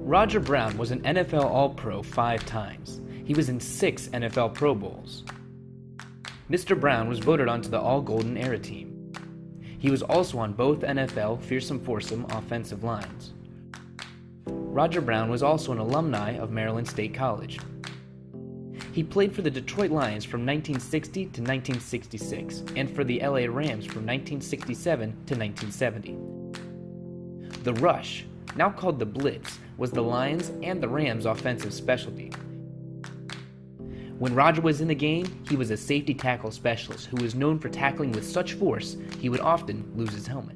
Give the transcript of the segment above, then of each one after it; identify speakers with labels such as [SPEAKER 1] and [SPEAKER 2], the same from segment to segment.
[SPEAKER 1] Roger Brown was an NFL All-Pro 5 times. He was in 6 NFL Pro Bowls. Mr. Brown was voted onto the All-Golden Era team. He was also on both NFL Fearsome Foursome offensive lines. Roger Brown was also an alumni of Maryland State College. He played for the Detroit Lions from 1960 to 1966 and for the LA Rams from 1967 to 1970. The rush, now called the blitz, was the Lions and the Rams' offensive specialty. When Roger was in the game, he was a safety tackle specialist who was known for tackling with such force he would often lose his helmet.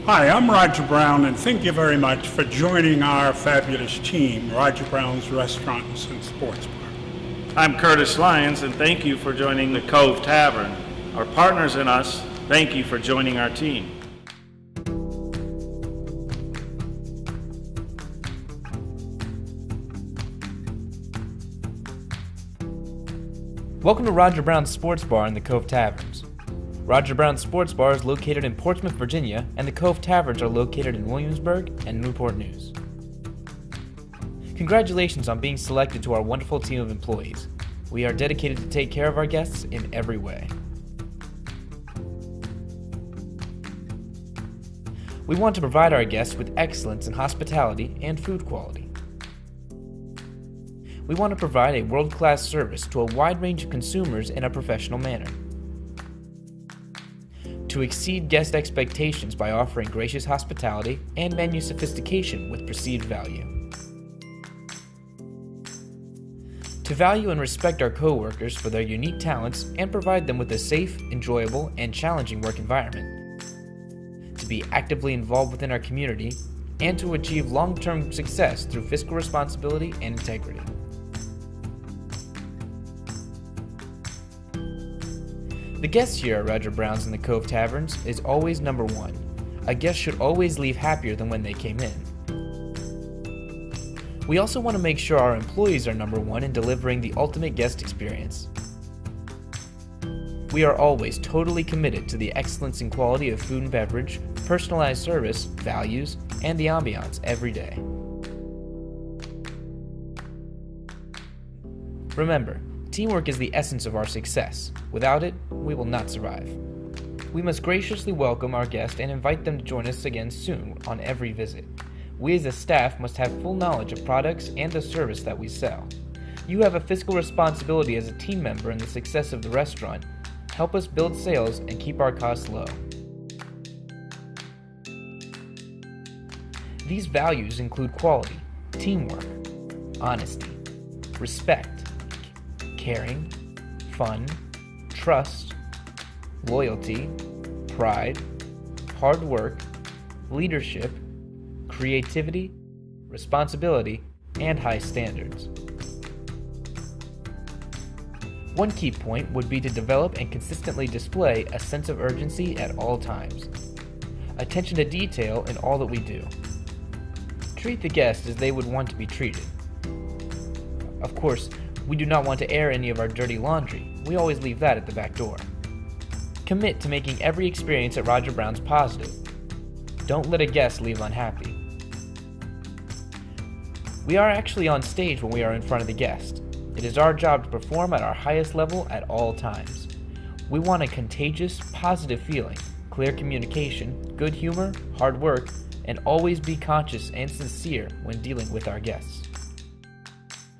[SPEAKER 2] Hi, I'm Roger Brown, and thank you very much for joining our fabulous team, Roger Brown's Restaurants and Sports Bar.
[SPEAKER 3] I'm Curtis Lyons, and thank you for joining the Cove Tavern. Our partners and us, thank you for joining our team.
[SPEAKER 1] Welcome to Roger Brown's Sports Bar and the Cove Taverns. Roger Brown's Sports Bar is located in Portsmouth, Virginia, and the Cove Taverns are located in Williamsburg and Newport News. Congratulations on being selected to our wonderful team of employees. We are dedicated to take care of our guests in every way. We want to provide our guests with excellence in hospitality and food quality. We want to provide a world-class service to a wide range of consumers in a professional manner. To exceed guest expectations by offering gracious hospitality and menu sophistication with perceived value. To value and respect our co-workers for their unique talents and provide them with a safe, enjoyable, and challenging work environment. To be actively involved within our community and to achieve long-term success through fiscal responsibility and integrity. The guest here at Roger Brown's and the Cove Taverns is always number one. A guest should always leave happier than when they came in. We also want to make sure our employees are number one in delivering the ultimate guest experience. We are always totally committed to the excellence and quality of food and beverage, personalized service, values, and the ambiance every day. Remember, teamwork is the essence of our success. Without it, we will not survive. We must graciously welcome our guests and invite them to join us again soon on every visit. We as a staff must have full knowledge of products and the service that we sell. You have a fiscal responsibility as a team member in the success of the restaurant. Help us build sales and keep our costs low. These values include quality, teamwork, honesty, respect, caring, fun, trust, loyalty, pride, hard work, leadership, creativity, responsibility, and high standards. One key point would be to develop and consistently display a sense of urgency at all times. Attention to detail in all that we do. Treat the guests as they would want to be treated. Of course, we do not want to air any of our dirty laundry. We always leave that at the back door. Commit to making every experience at Roger Brown's positive. Don't let a guest leave unhappy. We are actually on stage when we are in front of the guest. It is our job to perform at our highest level at all times. We want a contagious, positive feeling, clear communication, good humor, hard work, and always be conscious and sincere when dealing with our guests.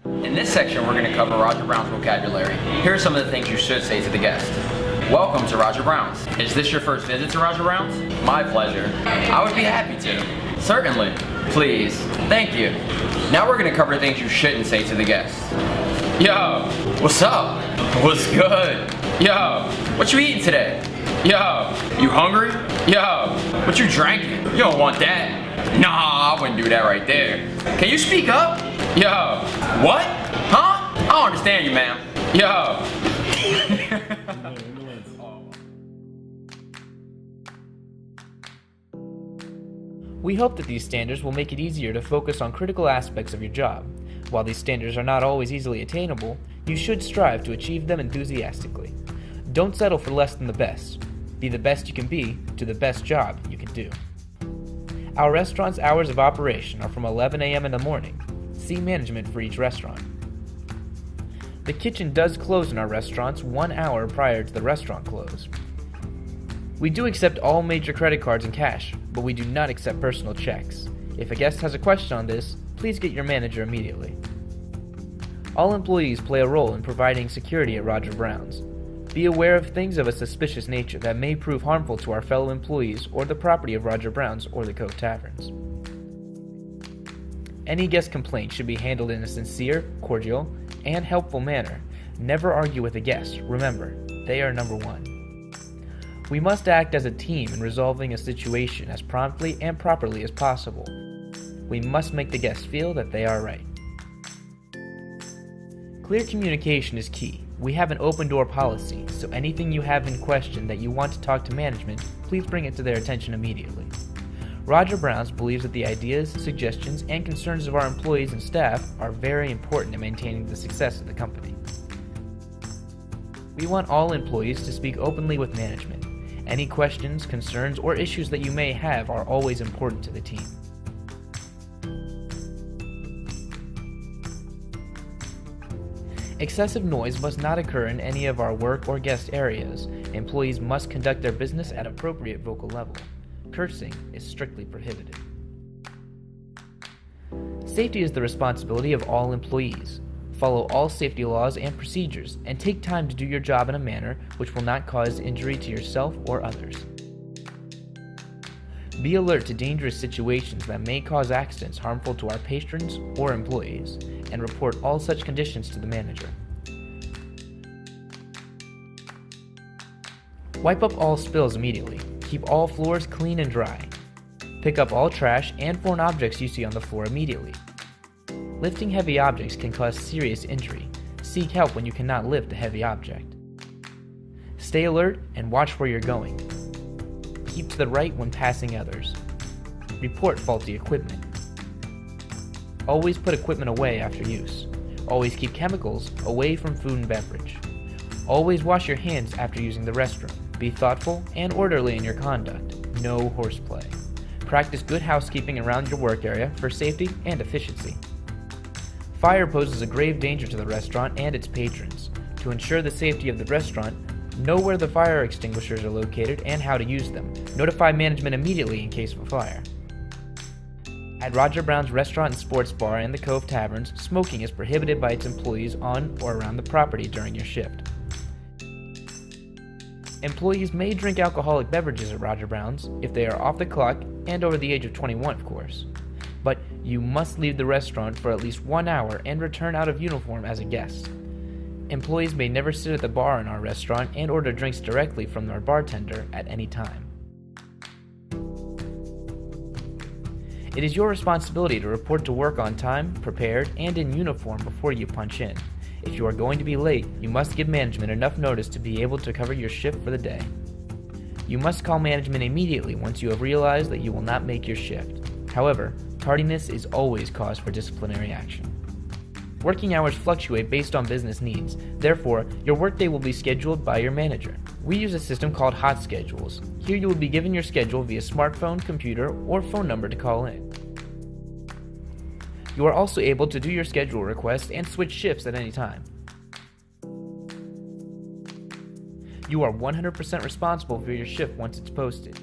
[SPEAKER 4] In this section, we're going to cover Roger Brown's vocabulary. Here are some of the things you should say to the guest. Welcome to Roger Brown's. Is this your first visit to Roger Brown's? My pleasure. I would be happy to. Certainly. Please. Thank you. Now we're going to cover things you shouldn't say to the guest. Yo, what's up? What's good? Yo, what you eating today? Yo, you hungry? Yo, what you drinking? You don't want that. Nah, I wouldn't do that right there. Can you speak up? Yo, what? Huh? I don't understand you, ma'am. Yo.
[SPEAKER 1] We hope that these standards will make it easier to focus on critical aspects of your job. While these standards are not always easily attainable, you should strive to achieve them enthusiastically. Don't settle for less than the best. Be the best you can be, do the best job you can do. Our restaurant's hours of operation are from 11 a.m. in the morning. See management for each restaurant. The kitchen does close in our restaurants 1 hour prior to the restaurant close. We do accept all major credit cards and cash, but we do not accept personal checks. If a guest has a question on this, please get your manager immediately. All employees play a role in providing security at Roger Brown's. Be aware of things of a suspicious nature that may prove harmful to our fellow employees or the property of Roger Brown's or the Cove Taverns. Any guest complaint should be handled in a sincere, cordial, and helpful manner. Never argue with a guest. Remember, they are number one. We must act as a team in resolving a situation as promptly and properly as possible. We must make the guests feel that they are right. Clear communication is key. We have an open door policy, so anything you have in question that you want to talk to management, please bring it to their attention immediately. Roger Brown's believes that the ideas, suggestions, and concerns of our employees and staff are very important in maintaining the success of the company. We want all employees to speak openly with management. Any questions, concerns, or issues that you may have are always important to the team. Excessive noise must not occur in any of our work or guest areas. Employees must conduct their business at appropriate vocal level. Cursing is strictly prohibited. Safety is the responsibility of all employees. Follow all safety laws and procedures, and take time to do your job in a manner which will not cause injury to yourself or others. Be alert to dangerous situations that may cause accidents harmful to our patrons or employees, and report all such conditions to the manager. Wipe up all spills immediately. Keep all floors clean and dry. Pick up all trash and foreign objects you see on the floor immediately. Lifting heavy objects can cause serious injury. Seek help when you cannot lift a heavy object. Stay alert and watch where you're going. Keep to the right when passing others. Report faulty equipment. Always put equipment away after use. Always keep chemicals away from food and beverage. Always wash your hands after using the restroom. Be thoughtful and orderly in your conduct. No horseplay. Practice good housekeeping around your work area for safety and efficiency. Fire poses a grave danger to the restaurant and its patrons. To ensure the safety of the restaurant, know where the fire extinguishers are located and how to use them. Notify management immediately in case of a fire. At Roger Brown's Restaurant and Sports Bar and the Cove Taverns, smoking is prohibited by its employees on or around the property during your shift. Employees may drink alcoholic beverages at Roger Brown's if they are off the clock and over the age of 21, of course. But you must leave the restaurant for at least 1 hour and return out of uniform as a guest. Employees may never sit at the bar in our restaurant and order drinks directly from our bartender at any time. It is your responsibility to report to work on time, prepared, and in uniform before you punch in. If you are going to be late, you must give management enough notice to be able to cover your shift for the day. You must call management immediately once you have realized that you will not make your shift. However, tardiness is always cause for disciplinary action. Working hours fluctuate based on business needs. Therefore, your workday will be scheduled by your manager. We use a system called Hot Schedules. Here you will be given your schedule via smartphone, computer, or phone number to call in. You are also able to do your schedule requests and switch shifts at any time. You are 100% responsible for your shift once it's posted.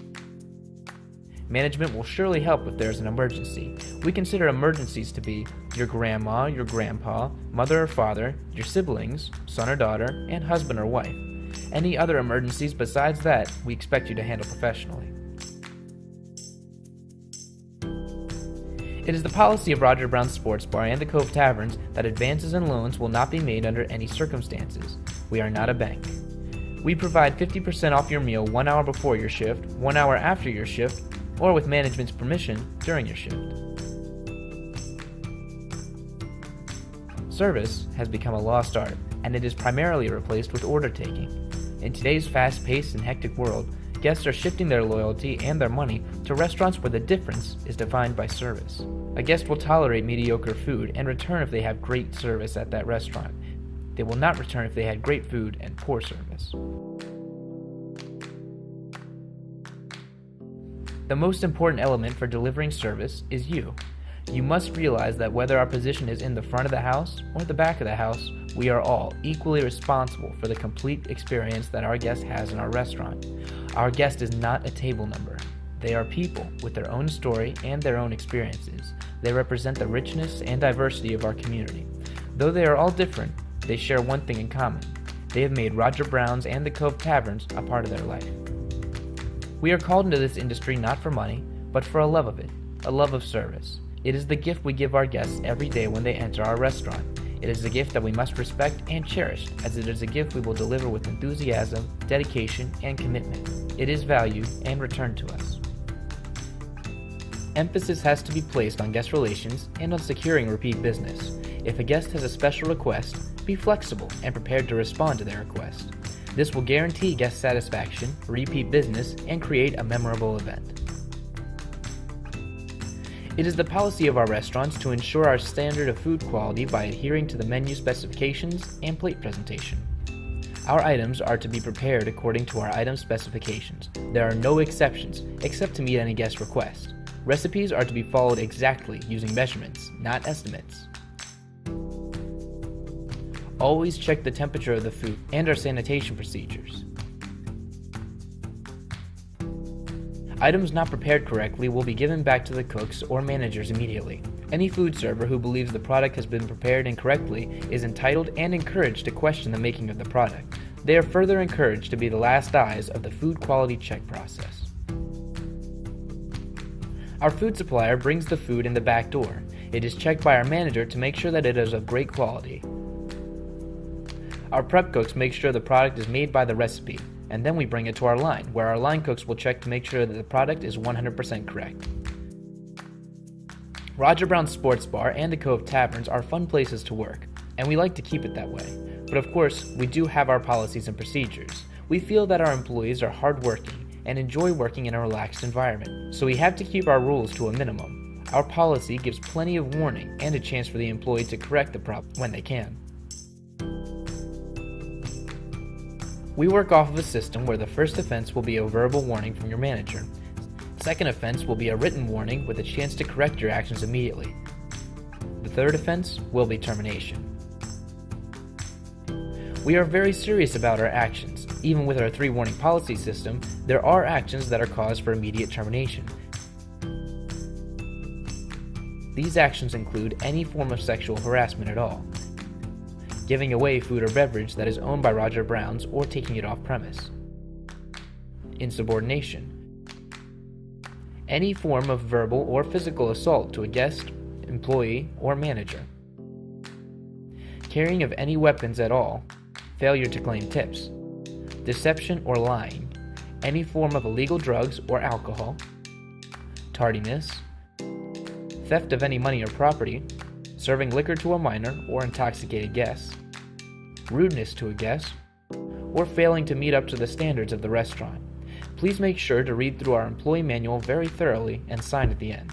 [SPEAKER 1] Management will surely help if there is an emergency. We consider emergencies to be your grandma, your grandpa, mother or father, your siblings, son or daughter, and husband or wife. Any other emergencies besides that, we expect you to handle professionally. It is the policy of Roger Brown's Sports Bar and the Cove Taverns that advances and loans will not be made under any circumstances. We are not a bank. We provide 50% off your meal 1 hour before your shift, 1 hour after your shift, or with management's permission during your shift. Service has become a lost art, and it is primarily replaced with order taking. In today's fast-paced and hectic world, guests are shifting their loyalty and their money to restaurants where the difference is defined by service. A guest will tolerate mediocre food and return if they have great service at that restaurant. They will not return if they had great food and poor service. The most important element for delivering service is you. You must realize that whether our position is in the front of the house or the back of the house, we are all equally responsible for the complete experience that our guest has in our restaurant. Our guest is not a table number. They are people with their own story and their own experiences. They represent the richness and diversity of our community. Though they are all different, they share one thing in common. They have made Roger Brown's and the Cove Taverns a part of their life. We are called into this industry not for money, but for a love of it, a love of service. It is the gift we give our guests every day when they enter our restaurant. It is a gift that we must respect and cherish, as it is a gift we will deliver with enthusiasm, dedication, and commitment. It is valued and returned to us. Emphasis has to be placed on guest relations and on securing repeat business. If a guest has a special request, be flexible and prepared to respond to their request. This will guarantee guest satisfaction, repeat business, and create a memorable event. It is the policy of our restaurants to ensure our standard of food quality by adhering to the menu specifications and plate presentation. Our items are to be prepared according to our item specifications. There are no exceptions, except to meet any guest request. Recipes are to be followed exactly using measurements, not estimates. Always check the temperature of the food and our sanitation procedures. Items not prepared correctly will be given back to the cooks or managers immediately. Any food server who believes the product has been prepared incorrectly is entitled and encouraged to question the making of the product. They are further encouraged to be the last eyes of the food quality check process. Our food supplier brings the food in the back door. It is checked by our manager to make sure that it is of great quality. Our prep cooks make sure the product is made by the recipe, and then we bring it to our line, where our line cooks will check to make sure that the product is 100% correct. Roger Brown's Sports Bar and the Cove Taverns are fun places to work, and we like to keep it that way. But of course, we do have our policies and procedures. We feel that our employees are hardworking and enjoy working in a relaxed environment, so we have to keep our rules to a minimum. Our policy gives plenty of warning and a chance for the employee to correct the problem when they can. We work off of a system where the first offense will be a verbal warning from your manager. Second offense will be a written warning with a chance to correct your actions immediately. The third offense will be termination. We are very serious about our actions. Even with our 3-warning policy system, there are actions that are cause for immediate termination. These actions include any form of sexual harassment at all, giving away food or beverage that is owned by Roger Brown's or taking it off premise, insubordination, any form of verbal or physical assault to a guest, employee, or manager, carrying of any weapons at all, failure to claim tips, deception or lying, any form of illegal drugs or alcohol, tardiness, theft of any money or property, serving liquor to a minor or intoxicated guest, rudeness to a guest, or failing to meet up to the standards of the restaurant. Please make sure to read through our employee manual very thoroughly and sign at the end.